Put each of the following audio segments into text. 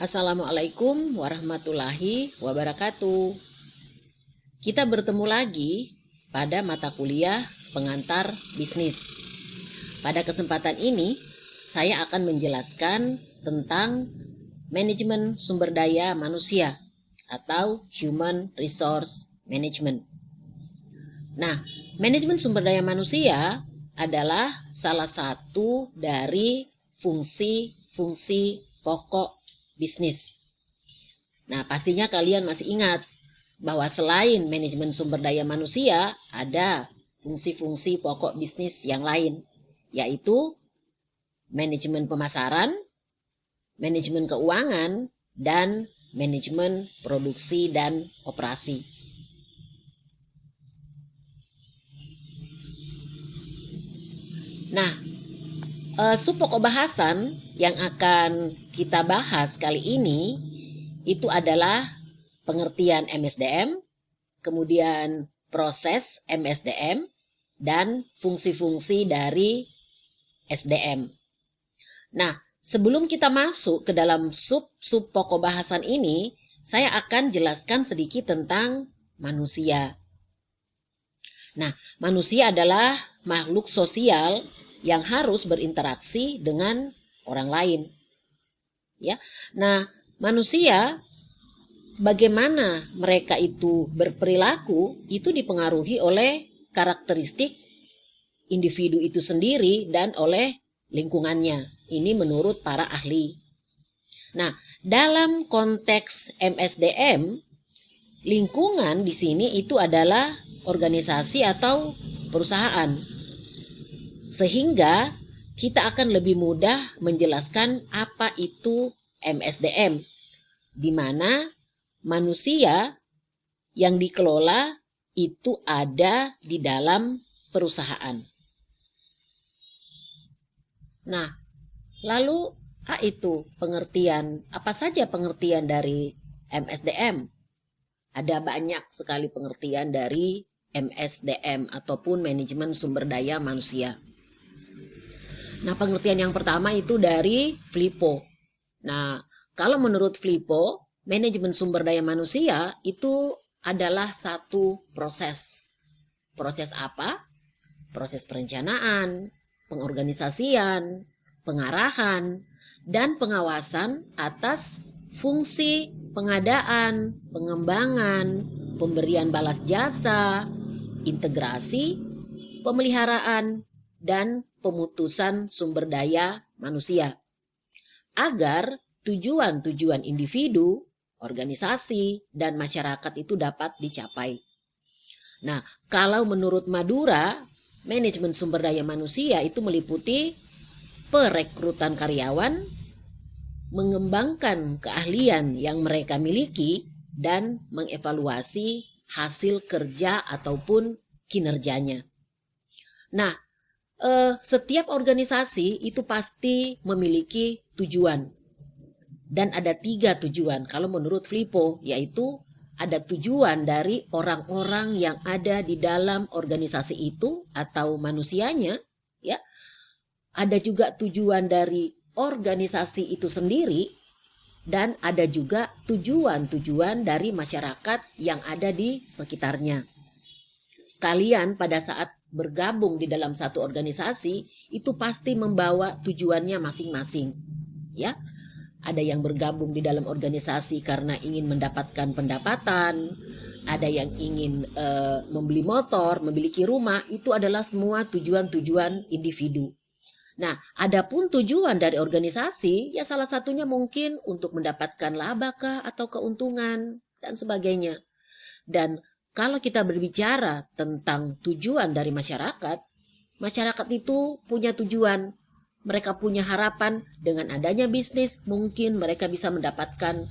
Assalamualaikum warahmatullahi wabarakatuh. Kita bertemu lagi pada mata kuliah pengantar bisnis. Pada kesempatan ini, saya akan menjelaskan tentang manajemen sumber daya manusia atau Human Resource Management. Nah, manajemen sumber daya manusia adalah salah satu dari fungsi-fungsi pokok bisnis. Nah, pastinya kalian masih ingat bahwa selain manajemen sumber daya manusia, ada fungsi-fungsi pokok bisnis yang lain, yaitu manajemen pemasaran, manajemen keuangan, dan manajemen produksi dan operasi. Nah, pokok bahasan yang akan kita bahas kali ini itu adalah pengertian MSDM, kemudian proses MSDM, dan fungsi-fungsi dari SDM. Nah, sebelum kita masuk ke dalam sub pokok bahasan ini, saya akan jelaskan sedikit tentang manusia. Nah, manusia adalah makhluk sosial yang harus berinteraksi dengan orang lain. Ya. Nah, manusia bagaimana mereka itu berperilaku itu dipengaruhi oleh karakteristik individu itu sendiri dan oleh lingkungannya. Ini menurut para ahli. Nah, dalam konteks MSDM, lingkungan di sini itu adalah organisasi atau perusahaan. Sehingga kita akan lebih mudah menjelaskan apa itu MSDM, di mana manusia yang dikelola itu ada di dalam perusahaan. Nah, lalu apa saja pengertian dari MSDM? Ada banyak sekali pengertian dari MSDM ataupun manajemen sumber daya manusia. Nah, pengertian yang pertama itu dari Filippo. Nah, kalau menurut Filippo, manajemen sumber daya manusia itu adalah satu proses. Proses apa? Proses perencanaan, pengorganisasian, pengarahan, dan pengawasan atas fungsi pengadaan, pengembangan, pemberian balas jasa, integrasi, pemeliharaan, dan pemutusan sumber daya manusia, agar tujuan-tujuan individu, organisasi, dan masyarakat itu dapat dicapai. Nah, kalau menurut Madura, manajemen sumber daya manusia itu meliputi perekrutan karyawan, mengembangkan keahlian yang mereka miliki, dan mengevaluasi hasil kerja ataupun kinerjanya. Nah, setiap organisasi itu pasti memiliki tujuan. Dan ada 3 tujuan kalau menurut Filippo, yaitu ada tujuan dari orang-orang yang ada di dalam organisasi itu atau manusianya, ya. Ada juga tujuan dari organisasi itu sendiri, dan ada juga tujuan-tujuan dari masyarakat yang ada di sekitarnya. Kalian pada saat bergabung di dalam satu organisasi itu pasti membawa tujuannya masing-masing, ya. Ada yang bergabung di dalam organisasi karena ingin mendapatkan pendapatan, ada yang ingin membeli motor, memiliki rumah, itu adalah semua tujuan-tujuan individu. Nah, adapun tujuan dari organisasi, ya salah satunya mungkin untuk mendapatkan laba kah atau keuntungan dan sebagainya. Dan kalau kita berbicara tentang tujuan dari masyarakat, masyarakat itu punya tujuan. Mereka punya harapan dengan adanya bisnis, mungkin mereka bisa mendapatkan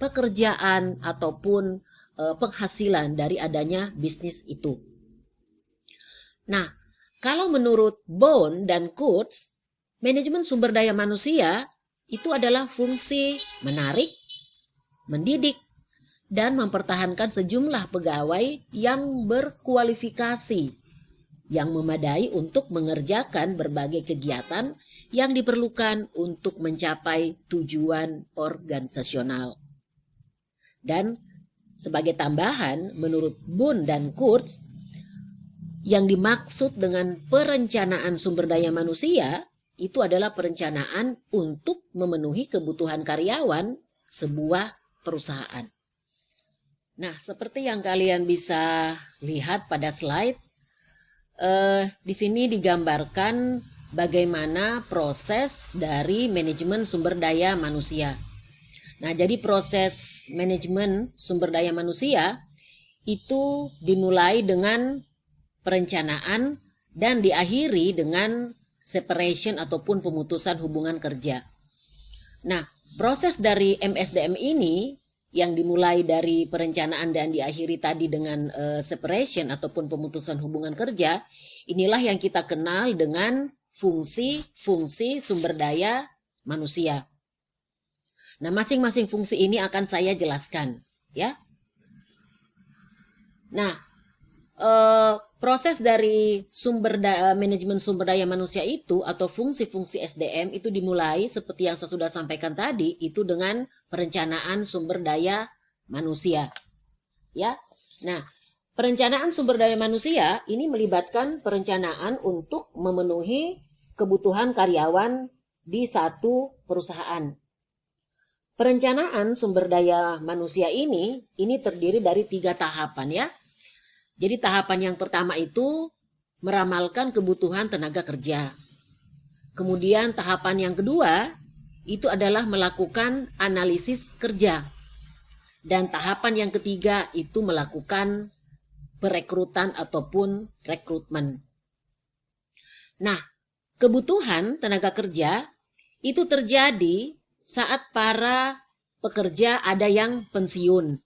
pekerjaan ataupun penghasilan dari adanya bisnis itu. Nah, kalau menurut Bone dan Kurtz, manajemen sumber daya manusia itu adalah fungsi menarik, mendidik, dan mempertahankan sejumlah pegawai yang berkualifikasi yang memadai untuk mengerjakan berbagai kegiatan yang diperlukan untuk mencapai tujuan organisasional. Dan sebagai tambahan, menurut Boone dan Kurtz, yang dimaksud dengan perencanaan sumber daya manusia itu adalah perencanaan untuk memenuhi kebutuhan karyawan sebuah perusahaan. Nah, seperti yang kalian bisa lihat pada slide, di sini digambarkan bagaimana proses dari manajemen sumber daya manusia. Nah, jadi proses manajemen sumber daya manusia itu dimulai dengan perencanaan dan diakhiri dengan separation ataupun pemutusan hubungan kerja. Nah, proses dari MSDM ini yang dimulai dari perencanaan dan diakhiri tadi dengan separation ataupun pemutusan hubungan kerja, inilah yang kita kenal dengan fungsi-fungsi sumber daya manusia. Nah, masing-masing fungsi ini akan saya jelaskan, ya. Nah, proses dari manajemen sumber daya manusia itu atau fungsi-fungsi SDM itu dimulai seperti yang saya sudah sampaikan tadi, itu dengan perencanaan sumber daya manusia. Ya. Nah, perencanaan sumber daya manusia ini melibatkan perencanaan untuk memenuhi kebutuhan karyawan di satu perusahaan. Perencanaan sumber daya manusia ini terdiri dari 3 tahapan, ya. Jadi tahapan yang pertama itu meramalkan kebutuhan tenaga kerja. Kemudian tahapan yang kedua itu adalah melakukan analisis kerja. Dan tahapan yang ketiga itu melakukan perekrutan ataupun rekrutmen. Nah, kebutuhan tenaga kerja itu terjadi saat para pekerja ada yang pensiun,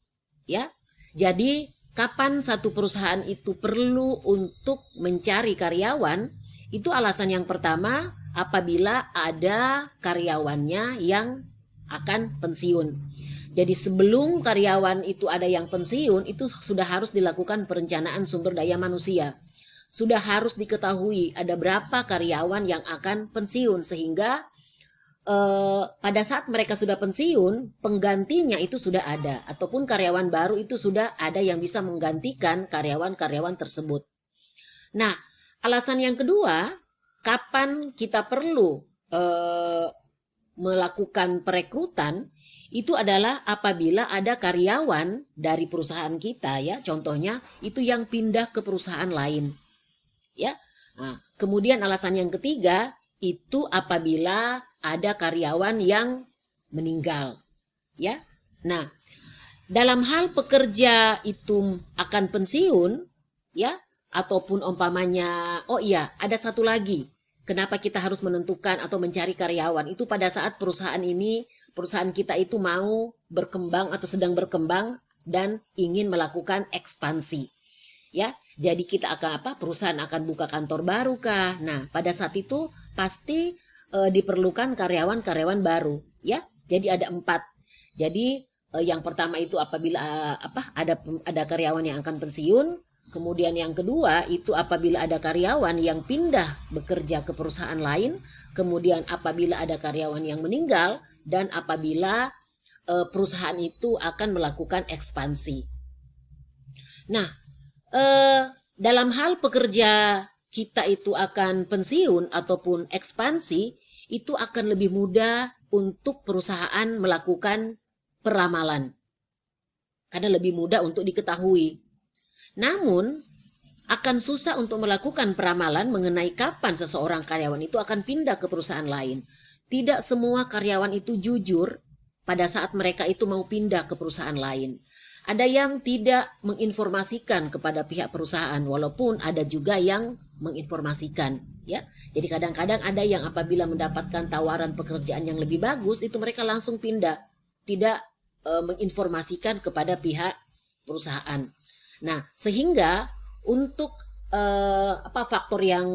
ya. Jadi kapan satu perusahaan itu perlu untuk mencari karyawan, itu alasan yang pertama apabila ada karyawannya yang akan pensiun. Jadi sebelum karyawan itu ada yang pensiun, itu sudah harus dilakukan perencanaan sumber daya manusia. Sudah harus diketahui ada berapa karyawan yang akan pensiun, sehingga pada saat mereka sudah pensiun, penggantinya itu sudah ada, ataupun karyawan baru itu sudah ada yang bisa menggantikan karyawan-karyawan tersebut. Nah, alasan yang kedua, kapan kita perlu melakukan perekrutan, itu adalah apabila ada karyawan dari perusahaan kita, ya, contohnya itu yang pindah ke perusahaan lain, ya. Nah, kemudian alasan yang ketiga itu apabila ada karyawan yang meninggal, ya. Nah, dalam hal pekerja itu akan pensiun, ya, ataupun umpamanya, oh iya, ada satu lagi. Kenapa kita harus menentukan atau mencari karyawan? Itu pada saat perusahaan kita itu mau berkembang atau sedang berkembang dan ingin melakukan ekspansi. Ya, jadi kita akan perusahaan akan buka kantor baru kah? Nah, pada saat itu pasti diperlukan karyawan-karyawan baru, ya. Jadi ada 4. Jadi yang pertama itu apabila ada karyawan yang akan pensiun. Kemudian yang kedua itu apabila ada karyawan yang pindah bekerja ke perusahaan lain, kemudian apabila ada karyawan yang meninggal, dan apabila perusahaan itu akan melakukan ekspansi. Nah, dalam hal pekerja kita itu akan pensiun ataupun ekspansi, itu akan lebih mudah untuk perusahaan melakukan peramalan. Karena lebih mudah untuk diketahui. Namun, akan susah untuk melakukan peramalan mengenai kapan seseorang karyawan itu akan pindah ke perusahaan lain. Tidak semua karyawan itu jujur pada saat mereka itu mau pindah ke perusahaan lain. Ada yang tidak menginformasikan kepada pihak perusahaan, walaupun ada juga yang menginformasikan, ya. Jadi kadang-kadang ada yang apabila mendapatkan tawaran pekerjaan yang lebih bagus, itu mereka langsung pindah, tidak menginformasikan kepada pihak perusahaan. Nah, sehingga untuk faktor yang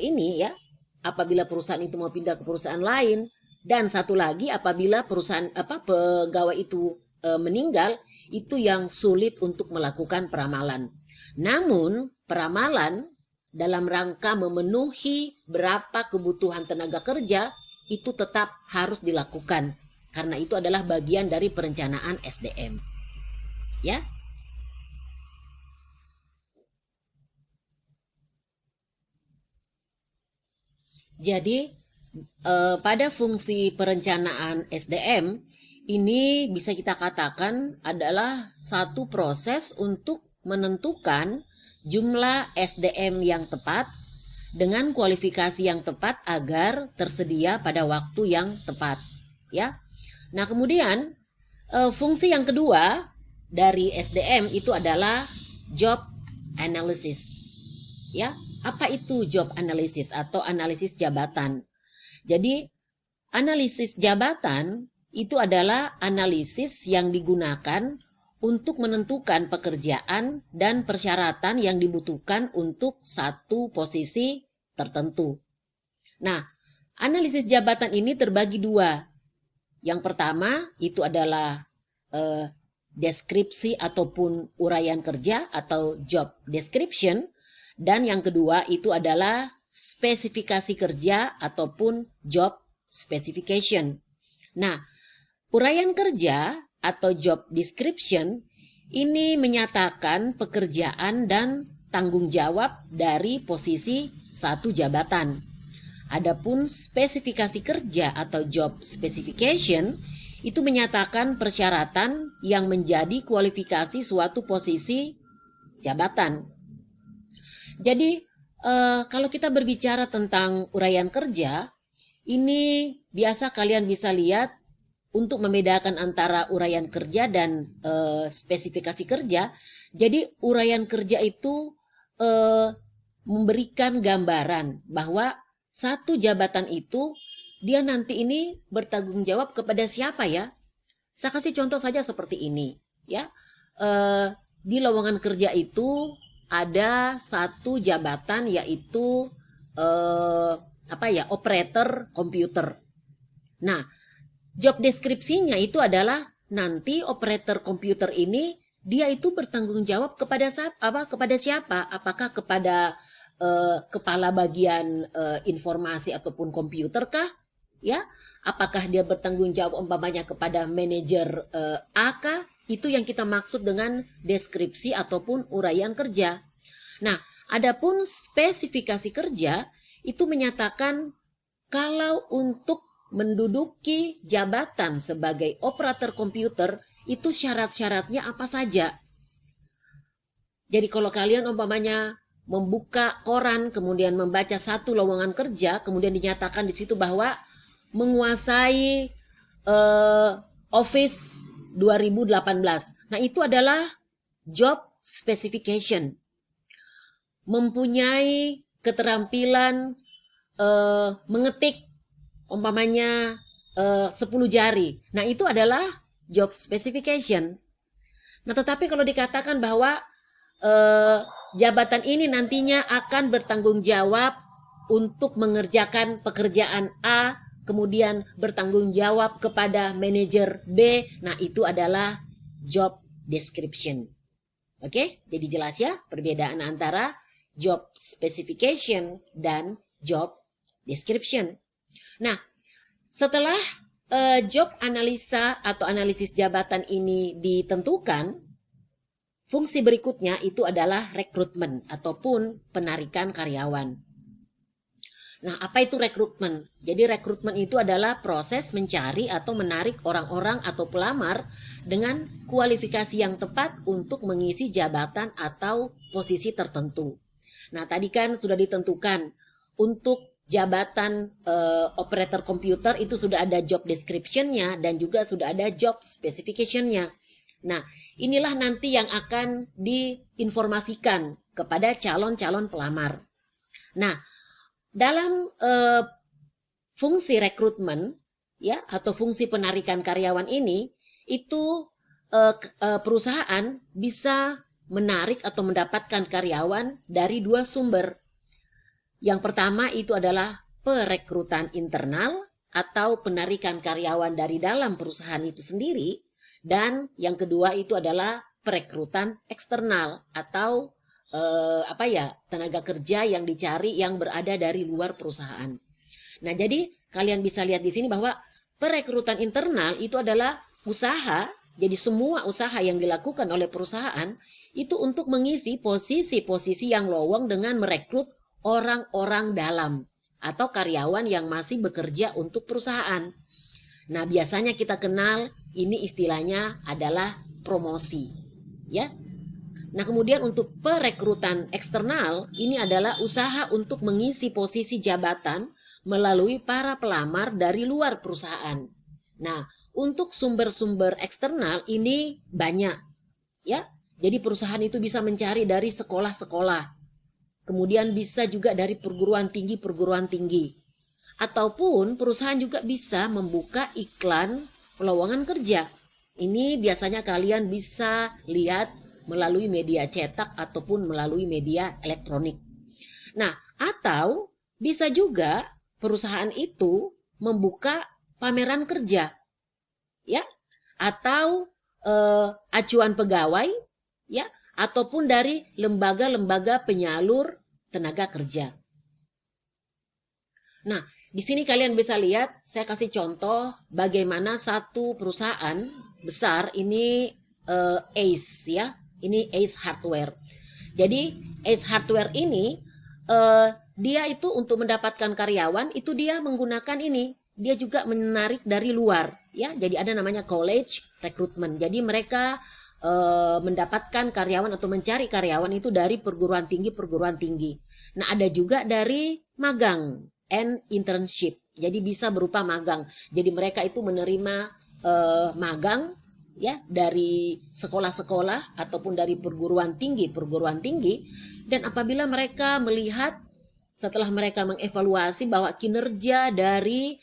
ini, ya, apabila perusahaan itu mau pindah ke perusahaan lain, dan satu lagi apabila pegawai itu meninggal, itu yang sulit untuk melakukan peramalan. Namun peramalan dalam rangka memenuhi berapa kebutuhan tenaga kerja itu tetap harus dilakukan karena itu adalah bagian dari perencanaan SDM. Ya. Jadi pada fungsi perencanaan SDM ini bisa kita katakan adalah satu proses untuk menentukan jumlah SDM yang tepat dengan kualifikasi yang tepat agar tersedia pada waktu yang tepat, ya. Nah, kemudian fungsi yang kedua dari SDM itu adalah job analysis. Ya, apa itu job analysis atau analisis jabatan? Jadi, analisis jabatan itu adalah analisis yang digunakan untuk menentukan pekerjaan dan persyaratan yang dibutuhkan untuk satu posisi tertentu. Nah, analisis jabatan ini terbagi dua. Yang pertama itu adalah deskripsi ataupun uraian kerja atau job description. Dan yang kedua itu adalah spesifikasi kerja ataupun job specification. Nah, uraian kerja atau job description ini menyatakan pekerjaan dan tanggung jawab dari posisi satu jabatan. Adapun spesifikasi kerja atau job specification itu menyatakan persyaratan yang menjadi kualifikasi suatu posisi jabatan. Jadi kalau kita berbicara tentang uraian kerja, ini biasa kalian bisa lihat untuk membedakan antara uraian kerja dan spesifikasi kerja. Jadi uraian kerja itu memberikan gambaran bahwa satu jabatan itu dia nanti ini bertanggung jawab kepada siapa ya? Saya kasih contoh saja seperti ini, ya. Di lowongan kerja itu ada satu jabatan yaitu operator komputer. Nah, job deskripsinya itu adalah nanti operator komputer ini dia itu bertanggung jawab kepada siapa? Apakah kepada kepala bagian informasi ataupun komputer kah? Ya, apakah dia bertanggung jawab umpamanya kepada manajer A kah? Itu yang kita maksud dengan deskripsi ataupun uraian kerja. Nah, adapun spesifikasi kerja itu menyatakan kalau untuk menduduki jabatan sebagai operator komputer itu syarat-syaratnya apa saja. Jadi kalau kalian umpamanya membuka koran kemudian membaca satu lowongan kerja kemudian dinyatakan di situ bahwa menguasai Office 2018. Nah, itu adalah job specification. Mempunyai keterampilan mengetik umpamanya 10 jari. Nah, itu adalah job specification. Nah, tetapi kalau dikatakan bahwa jabatan ini nantinya akan bertanggung jawab untuk mengerjakan pekerjaan A, kemudian bertanggung jawab kepada manajer B. Nah, itu adalah job description. Oke, jadi jelas ya perbedaan antara job specification dan job description. Nah, setelah job analisa atau analisis jabatan ini ditentukan, fungsi berikutnya itu adalah rekrutmen ataupun penarikan karyawan. Nah, apa itu rekrutmen? Jadi rekrutmen itu adalah proses mencari atau menarik orang-orang atau pelamar dengan kualifikasi yang tepat untuk mengisi jabatan atau posisi tertentu. Nah, tadi kan sudah ditentukan untuk jabatan operator komputer itu sudah ada job description-nya dan juga sudah ada job specification-nya. Nah, inilah nanti yang akan diinformasikan kepada calon-calon pelamar. Nah, dalam fungsi rekrutmen ya atau fungsi penarikan karyawan ini itu perusahaan bisa menarik atau mendapatkan karyawan dari dua sumber. Yang pertama itu adalah perekrutan internal atau penarikan karyawan dari dalam perusahaan itu sendiri, dan yang kedua itu adalah perekrutan eksternal atau tenaga kerja yang dicari yang berada dari luar perusahaan. Nah, jadi kalian bisa lihat di sini bahwa perekrutan internal itu adalah usaha. Jadi semua usaha yang dilakukan oleh perusahaan itu untuk mengisi posisi-posisi yang lowong dengan merekrut orang-orang dalam atau karyawan yang masih bekerja untuk perusahaan. Nah, biasanya kita kenal ini istilahnya adalah promosi, ya. Nah, kemudian untuk perekrutan eksternal, ini adalah usaha untuk mengisi posisi jabatan melalui para pelamar dari luar perusahaan. Nah, untuk sumber-sumber eksternal ini banyak, ya. Jadi perusahaan itu bisa mencari dari sekolah-sekolah. Kemudian bisa juga dari perguruan tinggi. Ataupun perusahaan juga bisa membuka iklan lowongan kerja. Ini biasanya kalian bisa lihat melalui media cetak ataupun melalui media elektronik. Nah, atau bisa juga perusahaan itu membuka pameran kerja, ya, atau acuan pegawai, ya, ataupun dari lembaga-lembaga penyalur tenaga kerja. Nah, di sini kalian bisa lihat, saya kasih contoh bagaimana satu perusahaan besar ini Ace, ya. Ini Ace Hardware. Jadi Ace Hardware ini dia itu untuk mendapatkan karyawan itu dia menggunakan ini. Dia juga menarik dari luar, ya. Jadi ada namanya college recruitment. Jadi mereka mendapatkan karyawan atau mencari karyawan itu dari perguruan tinggi. Nah, ada juga dari magang and internship. Jadi bisa berupa magang. Jadi mereka itu menerima magang, ya, dari sekolah-sekolah ataupun dari perguruan tinggi, dan apabila mereka melihat setelah mereka mengevaluasi bahwa kinerja dari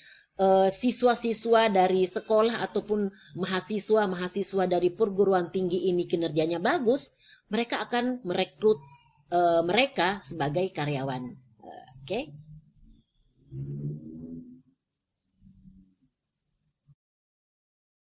siswa-siswa dari sekolah ataupun mahasiswa dari perguruan tinggi ini kinerjanya bagus, mereka akan merekrut mereka sebagai karyawan. Oke.